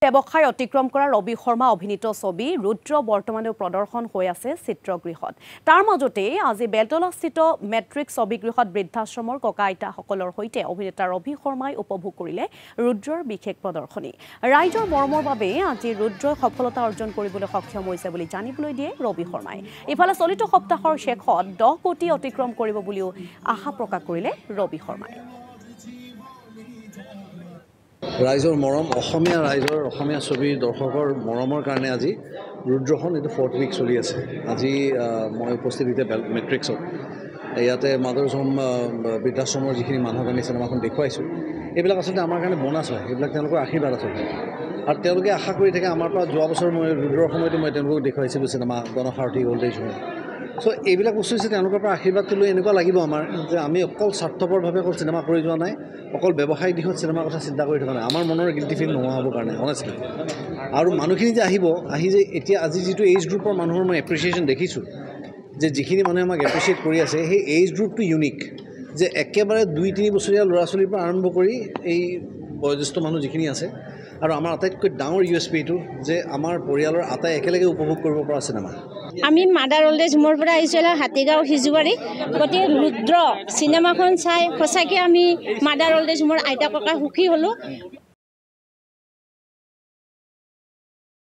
ব্যৱসায় অতিক্ৰম কৰা ৰবি শৰ্মা অভিনীত ছবি ৰুদ্ৰ বৰ্তমানেও প্ৰদৰ্শন হৈ আছে চিত্ৰগৃহত। তাৰ মাজতে আজি বেলতলাস্থিত মেট্ৰিক ছবিগৃহত বৃদ্ধাশ্ৰমৰ ককা আইতাসকলৰ সৈতে অভিনেতা ৰবি শৰ্মাই উপভোগ কৰিলে ৰুদ্ৰৰ বিশেষ প্ৰদৰ্শনী। ৰাইজৰ মৰমৰ বাবে আজি ৰুদ্ৰই সফলতা অৰ্জন কৰিবলৈ সক্ষম হৈছে বুলি জানিবলৈ দিয়ে ৰবি শৰ্মাই। ইফালে চলিত সপ্তাহৰ শেষত 10 কোটি অতিক্ৰম কৰিব বুলিও আশা প্ৰকাশ কৰিলে ৰবি শৰ্মাই। ৰাইজৰ মৰম অসমীয়া ছবিৰ দৰ্শকৰ মৰমৰ কাৰণে আজি ৰুদ্ৰখন এইটো 4th উইক চলি আছে। আজি মই উপস্থিত এতিয়া মেট্ৰিক্সত ইয়াতে মাদাৰ্ছ হোম বৃদ্ধাশ্ৰমৰ যিখিনি মানুহক আমি চিনেমাখন দেখুৱাইছোঁ, এইবিলাক আচলতে আমাৰ কাৰণে বোনাছ হয়। এইবিলাক তেওঁলোকৰ আশীৰ্বাদ আচলতে, আৰু তেওঁলোকে আশা কৰি থাকে আমাৰ পৰা। যোৱা বছৰ মই ৰুদ্ৰৰ সময়তে মই তেওঁলোকক দেখুৱাইছিলোঁ চিনেমা গণসাৰথী ওল্ড এজ হোম। চ' এইবিলাক বস্তু হৈছে তেওঁলোকৰ পৰা আশীৰ্বাদটো লৈ এনেকুৱা লাগিব আমাৰ যে আমি অকল স্বাৰ্থপৰভাৱে অকল চিনেমা কৰি যোৱা নাই, অকল ব্যৱসায়িক দিশত চিনেমাৰ কথা চিন্তা কৰি থকা নাই। আমাৰ মনৰ গিল্টি ফিল নোহোৱা হ'বৰ কাৰণে অনেষ্টলি। আৰু মানুহখিনি যে আহি যে এতিয়া আজি যিটো এইজ গ্ৰুপৰ মানুহৰ মই এপ্ৰিচিয়েশ্যন দেখিছোঁ, যে যিখিনি মানুহে আমাক এপ্ৰিচিয়েট কৰি আছে, সেই এইজ গ্ৰুপটো ইউনিক। যে একেবাৰে 2-3 বছৰীয়া ল'ৰা ছোৱালীৰ পৰা আৰম্ভ কৰি এই বয়োজ্যেষ্ঠ মানুহ যিখিনি আছে, আৰু আমাৰ আটাইতকৈ ডাঙৰ USP এইটো যে আমাৰ পৰিয়ালৰ আটাই একেলগে উপভোগ কৰিব পৰা চিনেমা। আমি মাদাৰ ওল্ড এজ হোমৰ পৰা আহিছিলোঁ হাতীগাঁও সিজুবাৰী। গতিকে ৰুদ্ৰ চিনেমাখন চাই সঁচাকৈ আমি মাদাৰ ওল্ড এজ হোমৰ আইতা ককা সুখী হ'লোঁ।